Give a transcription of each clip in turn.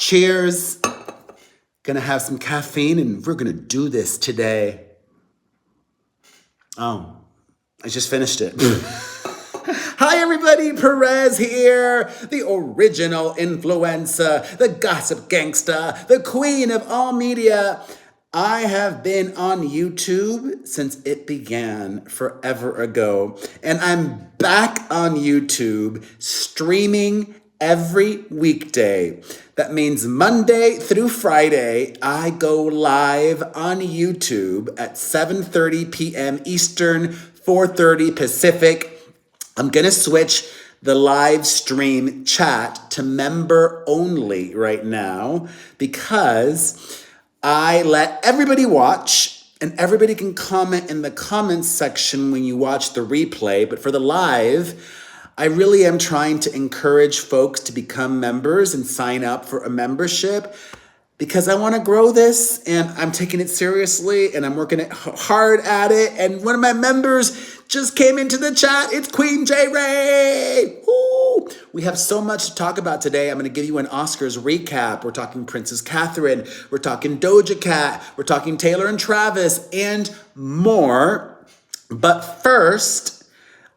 Cheers. Gonna have some caffeine and we're gonna do this today. Oh, I just finished it. Hi everybody, Perez here, the original influencer, the gossip gangsta, the queen of all media. I have been on YouTube since it began forever ago, and I'm back on YouTube streaming every weekday. That means Monday through Friday, I go live on YouTube at 7:30 p.m. Eastern, 4:30 Pacific. I'm gonna switch the live stream chat to member only right now because I let everybody watch and everybody can comment in the comments section when you watch the replay. But for the live, I really am trying to encourage folks to become members and sign up for a membership because I want to grow this and I'm taking it seriously and I'm working hard at it. And one of my members just came into the chat. It's Queen J. Ray. Woo! We have so much to talk about today. I'm going to give you an Oscars recap. We're talking Princess Catherine. We're talking Dojacat. We're talking Taylor and Travis and more. But first,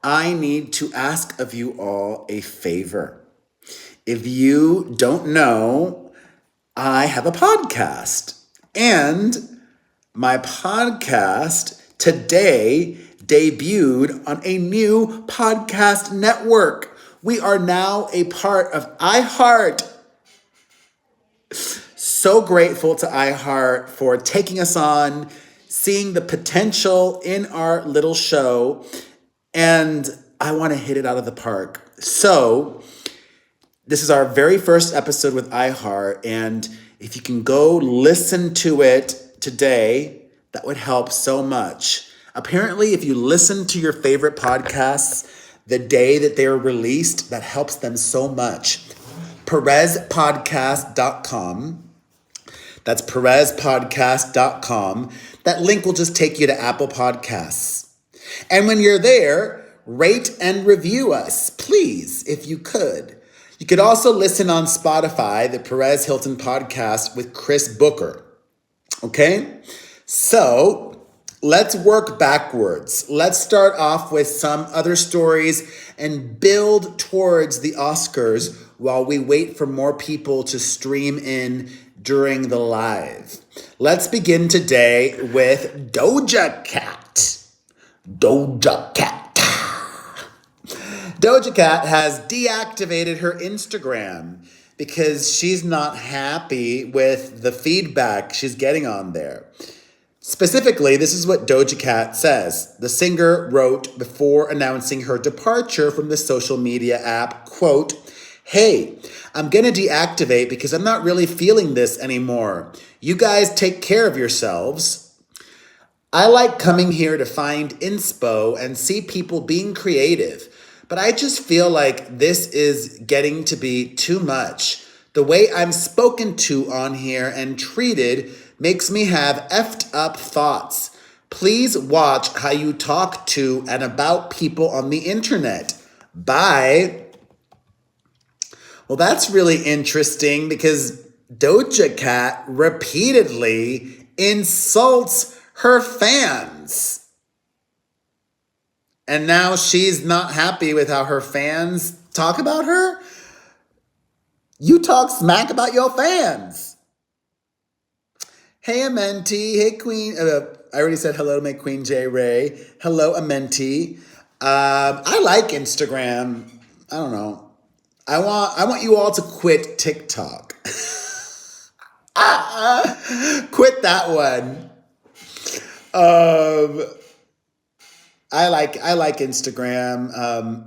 I need to ask of you all a favor. If you don't know, I have a podcast. And my podcast today debuted on a new podcast network. We are now a part of iHeart. So grateful to iHeart for taking us on, seeing the potential in our little show, and I want to hit it out of the park. So this is our very first episode with iHeart, and if you can go listen to it today, that would help so much. Apparently, if you listen to your favorite podcasts the day that they are released, that helps them so much. PerezPodcast.com. That's PerezPodcast.com. That link will just take you to Apple Podcasts. And when you're there, rate and review us, please, if you could. You could also listen on Spotify, the Perez Hilton podcast with Chris Booker. Okay? So let's work backwards. Let's start off with some other stories and build towards the Oscars while we wait for more people to stream in during the live. Let's begin today with Dojacat. Dojacat. Dojacat has deactivated her Instagram because she's not happy with the feedback she's getting on there. Specifically, this is what Dojacat says. The singer wrote before announcing her departure from the social media app, quote, "Hey, I'm gonna deactivate because I'm not really feeling this anymore. You guys take care of yourselves. I like coming here to find inspo and see people being creative, but I just feel like this is getting to be too much. The way I'm spoken to on here and treated makes me have effed up thoughts. Please watch how you talk to and about people on the internet. Bye." Well, that's really interesting because Dojacat repeatedly insults her fans. And now she's not happy with how her fans talk about her? You talk smack about your fans. Hey, Amenti. Hey, Queen. I already said hello to my Queen J. Ray. Hello, Amenti. I like Instagram. I don't know. I want you all to quit TikTok. Quit that one. I like Instagram.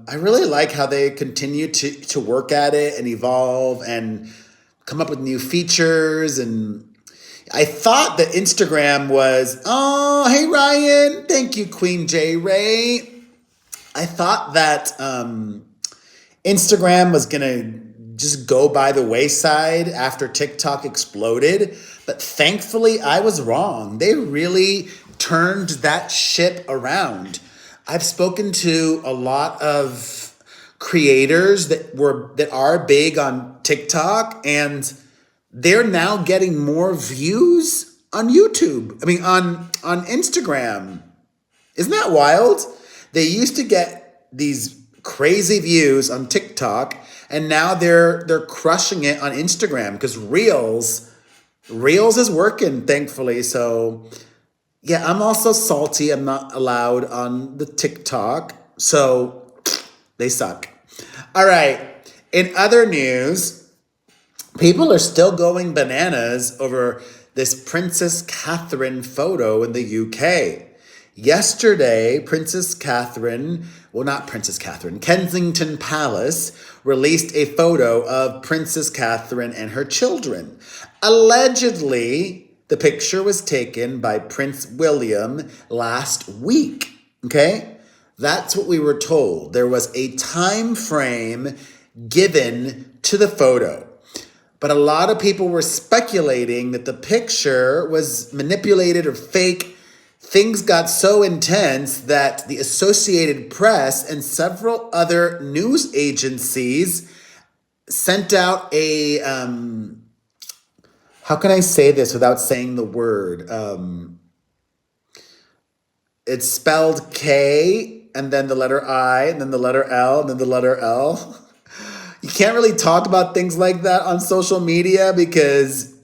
I really like how they continue to work at it and evolve and come up with new features. And I thought that Instagram was, oh, hey, Ryan. Thank you, Queen J. Ray. I thought that Instagram was going to just go by the wayside after TikTok exploded. But thankfully, I was wrong. They really turned that ship around. I've spoken to a lot of creators that are big on TikTok, and they're now getting more views on YouTube. I mean, on Instagram. Isn't that wild? They used to get these crazy views on TikTok, and now they're crushing it on Instagram because Reels is working, thankfully. So yeah, I'm also salty. I'm not allowed on the TikTok, so they suck. All right. In other news, people are still going bananas over this Princess Catherine photo in the UK. Yesterday, Kensington Palace released a photo of Princess Catherine and her children. Allegedly, the picture was taken by Prince William last week. Okay? That's what we were told. There was a time frame given to the photo. But a lot of people were speculating that the picture was manipulated or fake. Things got so intense that the Associated Press and several other news agencies sent out a, how can I say this without saying the word? It's spelled K and then the letter I and then the letter L and then the letter L. You can't really talk about things like that on social media because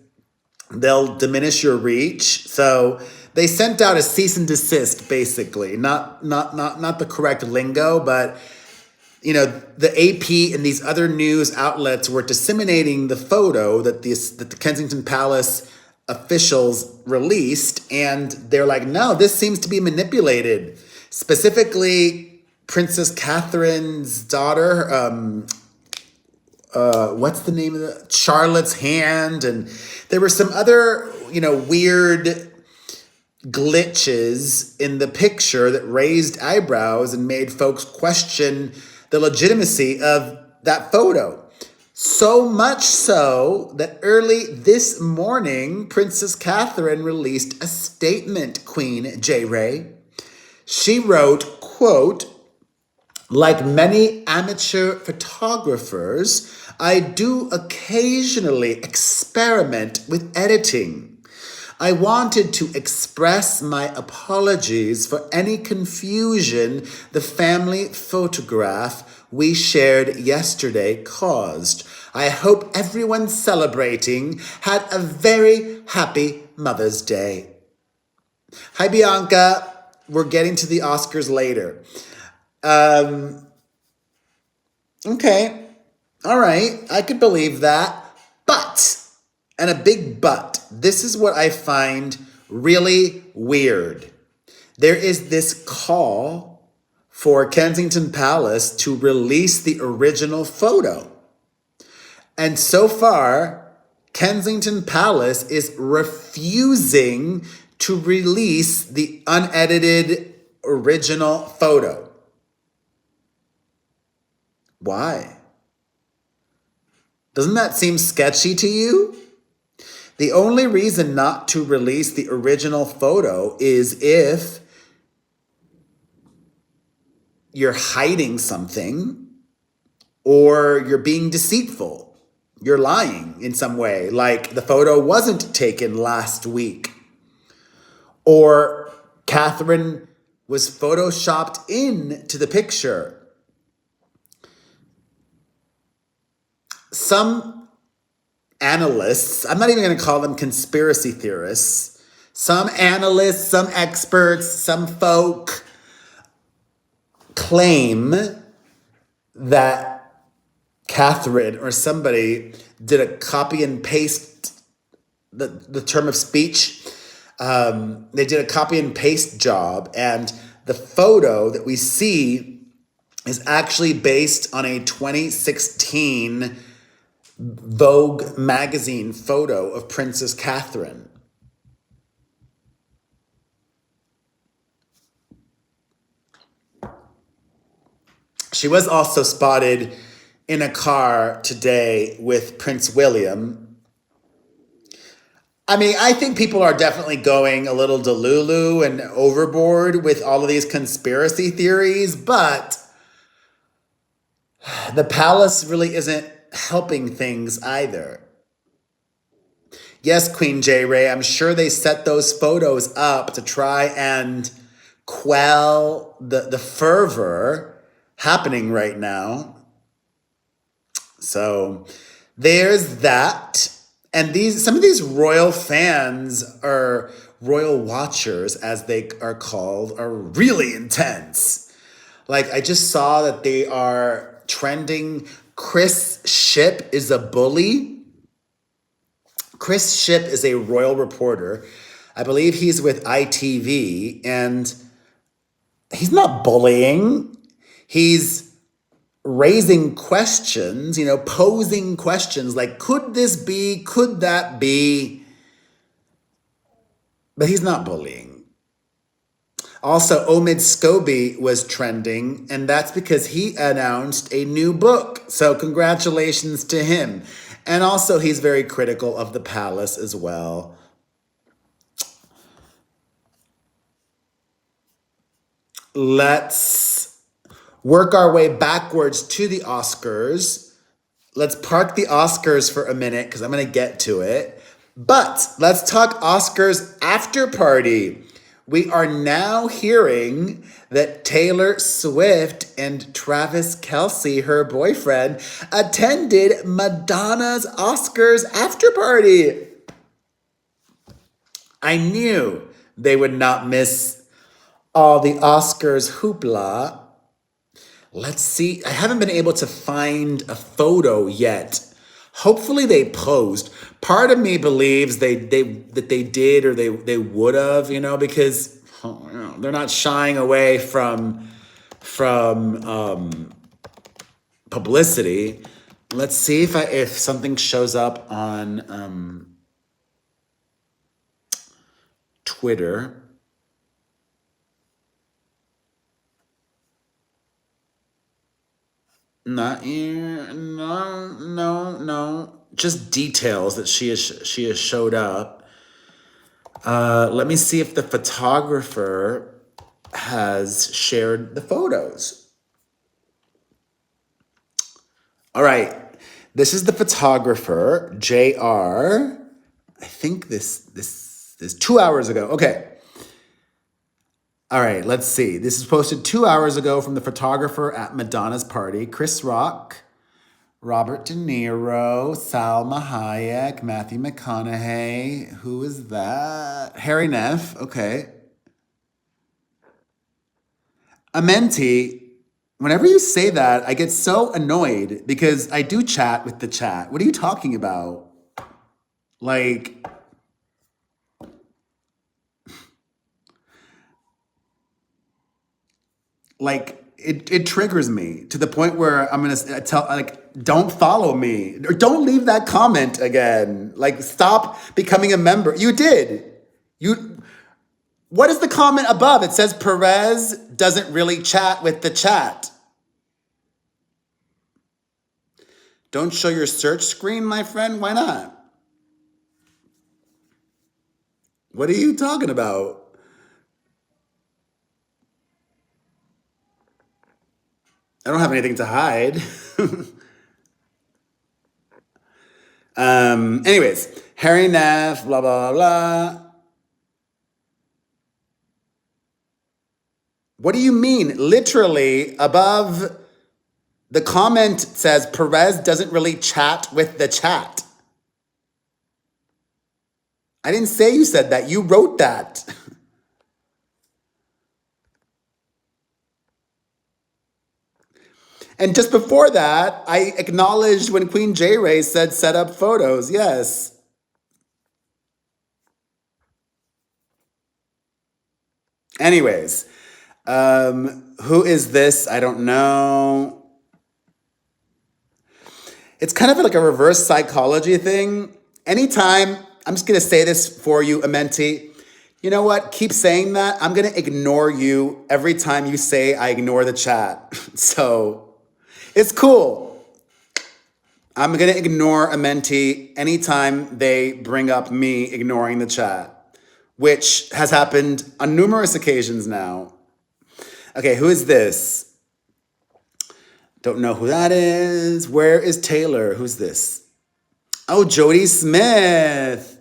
they'll diminish your reach. So they sent out a cease and desist, basically. Not the correct lingo, but you know, the AP and these other news outlets were disseminating the photo that the Kensington Palace officials released, and they're like, no, this seems to be manipulated. Specifically, Princess Catherine's daughter, what's the name of the Charlotte's hand, and there were some other, you know, weird glitches in the picture that raised eyebrows and made folks question the legitimacy of that photo. So much so that early this morning, Princess Catherine released a statement, Queen J. Ray. She wrote, quote, like many amateur photographers, I do occasionally experiment with editing. I wanted to express my apologies for any confusion the family photograph we shared yesterday caused. I hope everyone celebrating had a very happy Mother's Day. Hi, Bianca. We're getting to the Oscars later. Okay. All right. I could believe that. But, and a big but, this is what I find really weird. There is this call for Kensington Palace to release the original photo. And so far, Kensington Palace is refusing to release the unedited original photo. Why? Doesn't that seem sketchy to you? The only reason not to release the original photo is if you're hiding something or you're being deceitful. You're lying in some way, like the photo wasn't taken last week. Or Catherine was photoshopped into the picture. Some analysts, I'm not even going to call them conspiracy theorists, some analysts, some experts, some folk claim that Catherine or somebody did a copy and paste, the term of speech. They did a copy and paste job, and the photo that we see is actually based on a 2016 Vogue magazine photo of Princess Catherine. She was also spotted in a car today with Prince William. I mean, I think people are definitely going a little delulu and overboard with all of these conspiracy theories, but the palace really isn't helping things either. Yes, Queen J. Ray, I'm sure they set those photos up to try and quell the fervor happening right now. So there's that. And some of these royal fans, or royal watchers as they are called, are really intense. Like, I just saw that they are trending. Chris Ship is a bully. Chris Ship is a royal reporter. I believe he's with ITV, and he's not bullying. He's raising questions, posing questions like, could this be? Could that be? But he's not bullying. Also, Omid Scobie was trending, and that's because he announced a new book. So congratulations to him. And also, he's very critical of the palace as well. Let's work our way backwards to the Oscars. Let's park the Oscars for a minute because I'm going to get to it. But let's talk Oscars after party. We are now hearing that Taylor Swift and Travis Kelce, her boyfriend, attended Madonna's Oscars after party. I knew they would not miss all the Oscars hoopla. Let's see. I haven't been able to find a photo yet. Hopefully they post. Part of me believes that they did, or they would have, because they're not shying away from publicity. Let's see if something shows up on Twitter. Not here. No. Just details that she has showed up. Let me see if the photographer has shared the photos. All right. This is the photographer, JR. I think this is 2 hours ago. Okay. All right, let's see. This is posted 2 hours ago from the photographer at Madonna's party. Chris Rock, Robert De Niro, Salma Hayek, Matthew McConaughey. Who is that? Harry Neff. Okay. Amenti, whenever you say that, I get so annoyed because I do chat with the chat. What are you talking about? It triggers me to the point where I'm gonna tell, don't follow me, or don't leave that comment again. Stop becoming a member. You did. What is the comment above? It says Perez doesn't really chat with the chat. Don't show your search screen, my friend. Why not? What are you talking about? I don't have anything to hide. Anyways, Harry Neff, blah, blah, blah. What do you mean? Literally, above the comment says Perez doesn't really chat with the chat. I didn't say you said that. You wrote that. And just before that, I acknowledged when Queen J. Ray said set up photos. Yes. Anyways, who is this? I don't know. It's kind of like a reverse psychology thing. Anytime, I'm just going to say this for you, Amenti. You know what? Keep saying that. I'm going to ignore you every time you say I ignore the chat. So it's cool. I'm going to ignore Amenti anytime they bring up me ignoring the chat, which has happened on numerous occasions now. Okay, who is this? Don't know who that is. Where is Taylor? Who's this? Oh, Jodie Smith.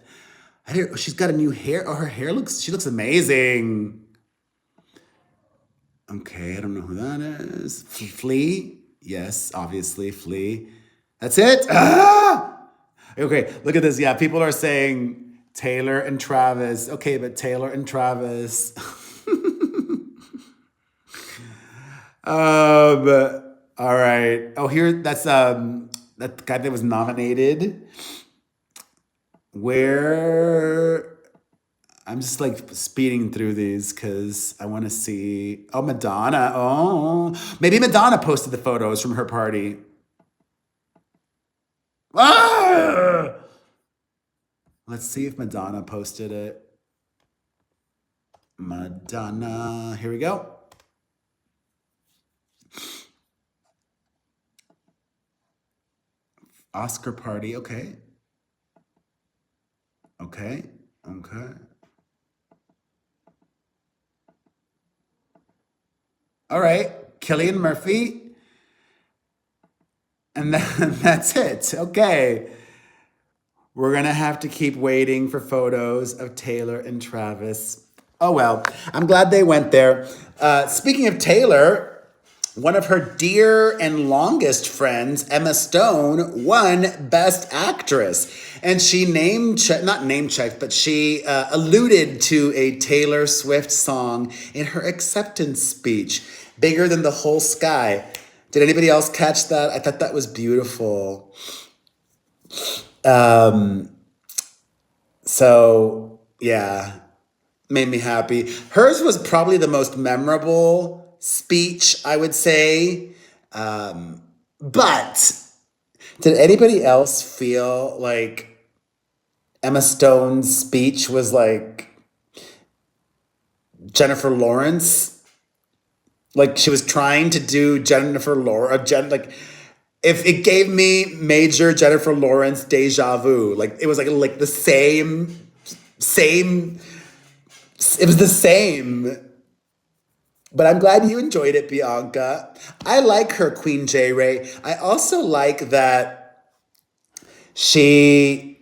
She's got a new hair. Oh, she looks amazing. Okay, I don't know who that is. Flea? Yes, obviously, Flea. That's it? Ah! Okay, look at this. Yeah, people are saying Taylor and Travis. Okay, but Taylor and Travis. All right. Oh, here, that's that guy that was nominated. Where I'm just like speeding through these because I want to see. Oh, Madonna. Oh, maybe Madonna posted the photos from her party. Ah! Let's see if Madonna posted it. Madonna. Here we go. Oscar party. Okay. Okay. Okay. All right. Cillian Murphy. And that's it. Okay. We're going to have to keep waiting for photos of Taylor and Travis. Oh, well, I'm glad they went there. Speaking of Taylor, one of her dear and longest friends, Emma Stone, won Best Actress. And she not name checked, but she alluded to a Taylor Swift song in her acceptance speech, Bigger Than the Whole Sky. Did anybody else catch that? I thought that was beautiful. So, yeah, made me happy. Hers was probably the most memorable speech, I would say. But did anybody else feel like Emma Stone's speech was like Jennifer Lawrence? Like she was trying to do Jennifer Lawrence, like if it gave me major Jennifer Lawrence deja vu. Like it was like the same, it was the same. But I'm glad you enjoyed it, Bianca. I like her, Queen J. Ray. I also like that she's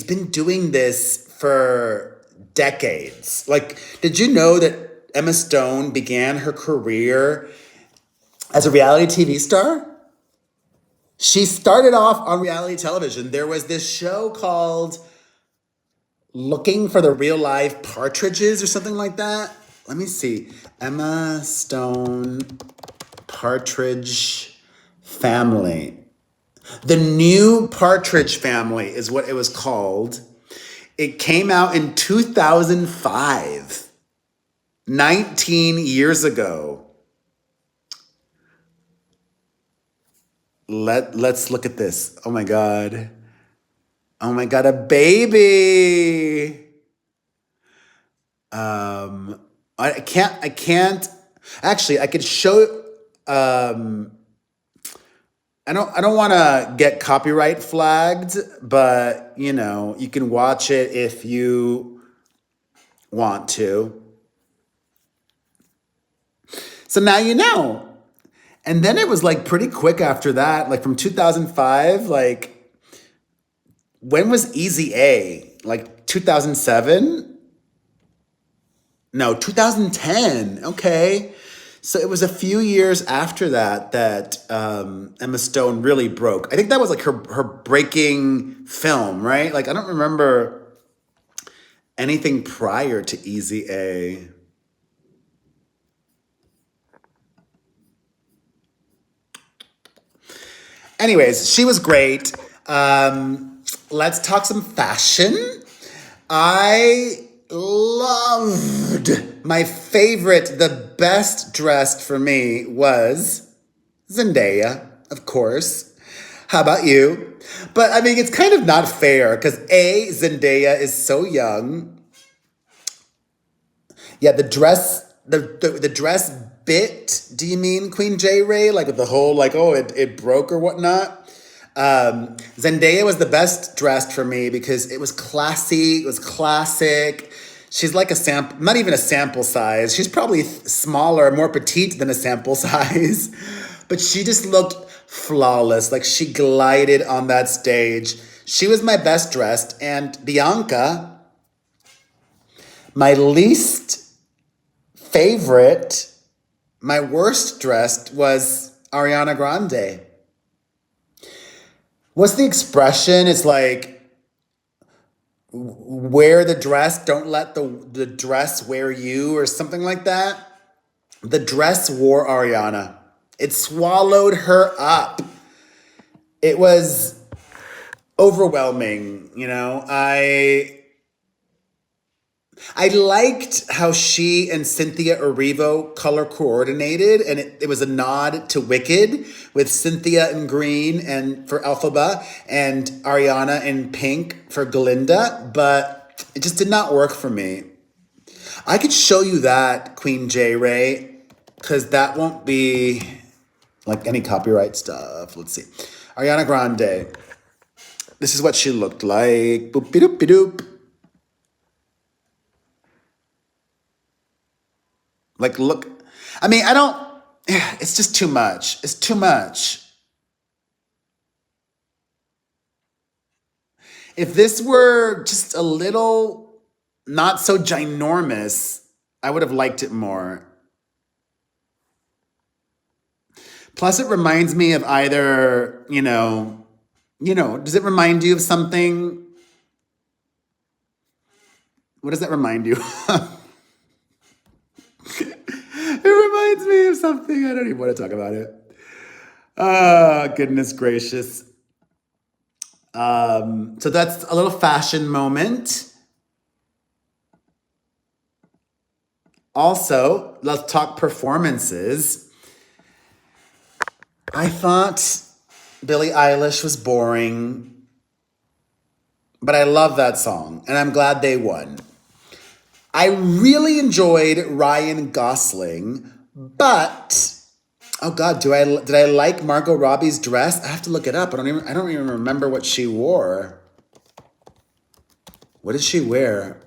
been doing this for decades. Like, did you know that Emma Stone began her career as a reality TV star? She started off on reality television. There was this show called Looking for the Real Life Partridges or something like that. Let me see. Emma Stone Partridge Family. The New Partridge Family is what it was called. It came out in 2005, 19 years ago. Let's look at this. Oh my God. Oh my God, a baby. I can't, actually, I could show, I don't want to get copyright flagged, but you know, you can watch it if you want to. So now you know. And then it was like pretty quick after that, like from 2005, like when was Easy A? Like 2007? No, 2010. Okay. So it was a few years after that Emma Stone really broke. I think that was like her breaking film, right? Like I don't remember anything prior to Easy A. Anyways, she was great. Let's talk some fashion. I loved my favorite, the best dressed for me was Zendaya, of course. How about you? But I mean, it's kind of not fair because Zendaya is so young. Yeah, the dress bit. Do you mean Queen J. Ray? Like with the whole like, oh, it broke or whatnot. Zendaya was the best dressed for me because it was classy, it was classic. She's like a sample, not even a sample size. She's probably smaller, more petite than a sample size. But she just looked flawless. Like she glided on that stage. She was my best dressed, and Bianca, my least favorite, my worst dressed was Ariana Grande. What's the expression? It's like, wear the dress, don't let the dress wear you, or something like that. The dress wore Ariana. It swallowed her up. It was overwhelming, you know. I liked how she and Cynthia Erivo color coordinated, and it was a nod to Wicked with Cynthia in green and for Elphaba and Ariana in pink for Glinda, but it just did not work for me. I could show you that, Queen J. Ray, because that won't be like any copyright stuff. Let's see. Ariana Grande. This is what she looked like. Boop-de-doop-de-doop. Like, look, I mean, I don't, it's just too much. It's too much. If this were just a little not so ginormous, I would have liked it more. Plus, it reminds me of either, does it remind you of something? What does that remind you of? It reminds me of something. I don't even want to talk about it. Oh, goodness gracious. So that's a little fashion moment. Also, let's talk performances. I thought Billie Eilish was boring, but I love that song, and I'm glad they won. I really enjoyed Ryan Gosling, but oh God, did I like Margot Robbie's dress? I have to look it up. I don't even remember what she wore. What did she wear?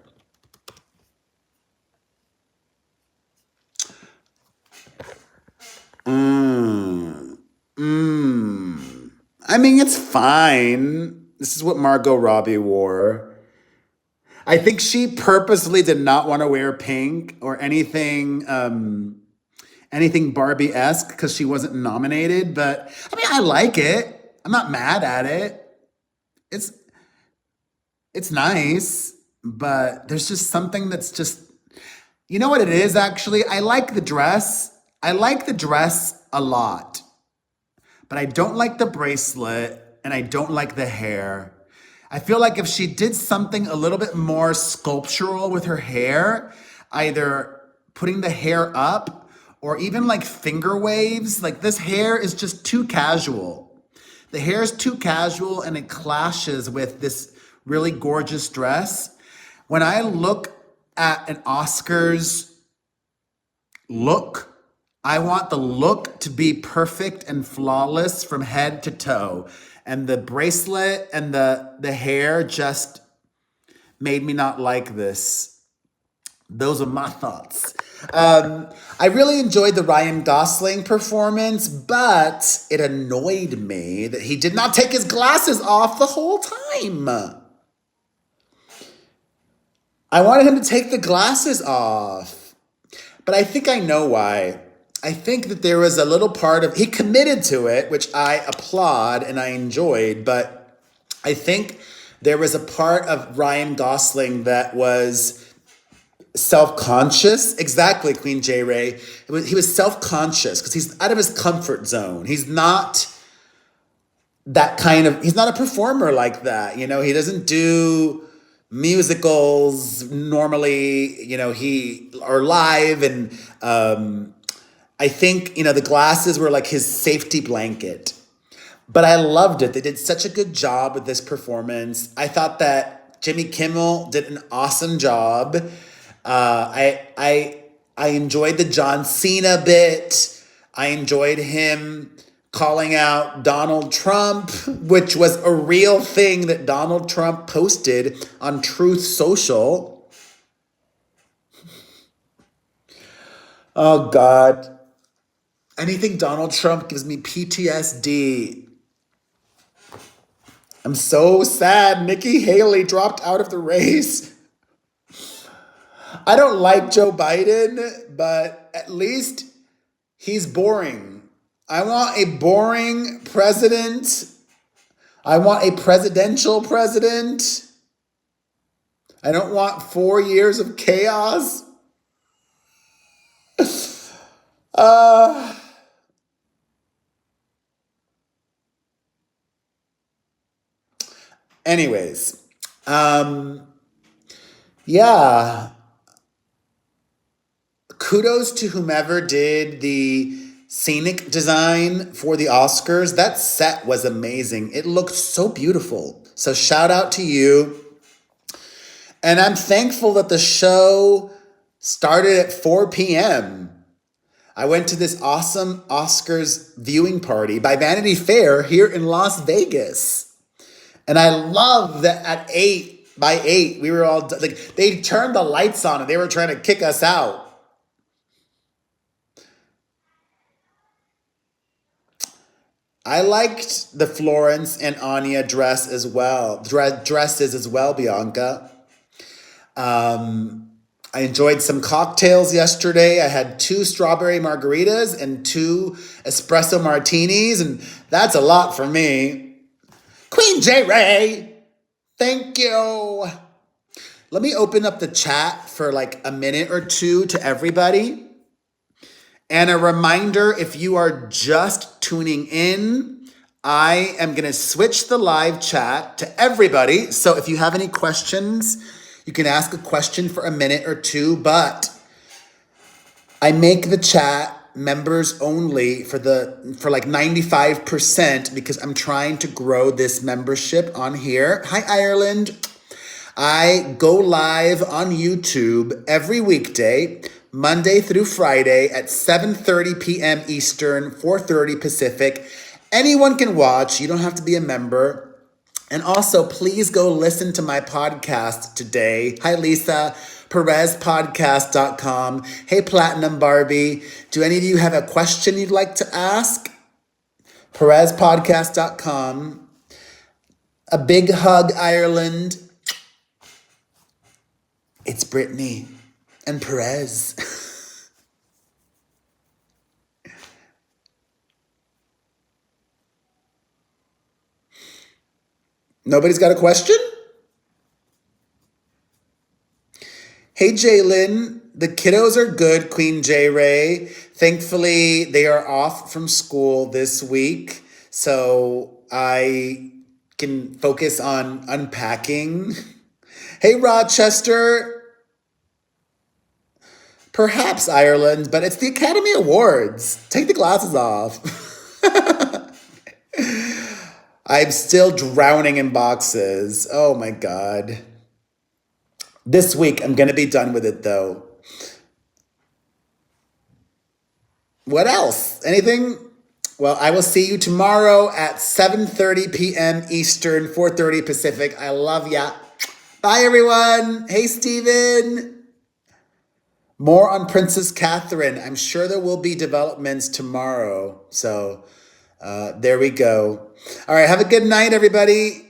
I mean, it's fine. This is what Margot Robbie wore. I think she purposely did not want to wear pink or anything Barbie-esque because she wasn't nominated. But I mean, I like it. I'm not mad at it. It's nice, but there's just something that's just, you know what it is actually? I like the dress. I like the dress a lot, but I don't like the bracelet and I don't like the hair. I feel like if she did something a little bit more sculptural with her hair, either putting the hair up or even like finger waves, like this hair is just too casual. The hair is too casual and it clashes with this really gorgeous dress. When I look at an Oscars look, I want the look to be perfect and flawless from head to toe. And the bracelet and the hair just made me not like this. Those are my thoughts. I really enjoyed the Ryan Gosling performance, but it annoyed me that he did not take his glasses off the whole time. I wanted him to take the glasses off, but I think I know why. I think that there was a little part of, he committed to it, which I applaud and I enjoyed, but I think there was a part of Ryan Gosling that was self-conscious. Exactly, Queen J. Ray. He was self-conscious because he's out of his comfort zone. He's not he's not a performer like that. You know, he doesn't do musicals normally, or live. And I think, the glasses were like his safety blanket. But I loved it. They did such a good job with this performance. I thought that Jimmy Kimmel did an awesome job. I enjoyed the John Cena bit. I enjoyed him calling out Donald Trump, which was a real thing that Donald Trump posted on Truth Social. Oh, God. Anything Donald Trump gives me PTSD. I'm so sad Nikki Haley dropped out of the race. I don't like Joe Biden, but at least he's boring. I want a boring president. I want a presidential president. I don't want 4 years of chaos. Uh, anyways, yeah. Kudos to whomever did the scenic design for the Oscars. That set was amazing. It looked so beautiful. So shout out to you. And I'm thankful that the show started at 4 p.m. I went to this awesome Oscars viewing party by Vanity Fair here in Las Vegas. And I love that by 8, we were all, like, they turned the lights on and they were trying to kick us out. I liked the Florence and Anya dresses as well, Bianca. I enjoyed some cocktails yesterday. I had 2 strawberry margaritas and 2 espresso martinis, and that's a lot for me. Queen J. Ray, thank you. Let me open up the chat for like a minute or two to everybody. And a reminder, if you are just tuning in, I am going to switch the live chat to everybody. So if you have any questions, you can ask a question for a minute or two, but I make the chat members only for like 95% because I'm trying to grow this membership on here. Hi, Ireland. I go live on YouTube every weekday, Monday through Friday at 7:30 p.m. Eastern, 4:30 Pacific. Anyone can watch. You don't have to be a member. And also, please go listen to my podcast today. Hi, Lisa. PerezPodcast.com. Hey, Platinum Barbie. Do any of you have a question you'd like to ask? PerezPodcast.com. A big hug, Ireland. It's Brittany and Perez. Nobody's got a question? Hey, Jalen. The kiddos are good, Queen J. Ray. Thankfully, they are off from school this week, so I can focus on unpacking. Hey, Rochester. Perhaps Ireland, but it's the Academy Awards. Take the glasses off. I'm still drowning in boxes. Oh my God. This week, I'm going to be done with it though. What else? Anything? Well, I will see you tomorrow at 7:30 p.m. Eastern, 4:30 Pacific. I love ya. Bye, everyone. Hey, Steven. More on Princess Catherine. I'm sure there will be developments tomorrow. So there we go. All right. Have a good night, everybody.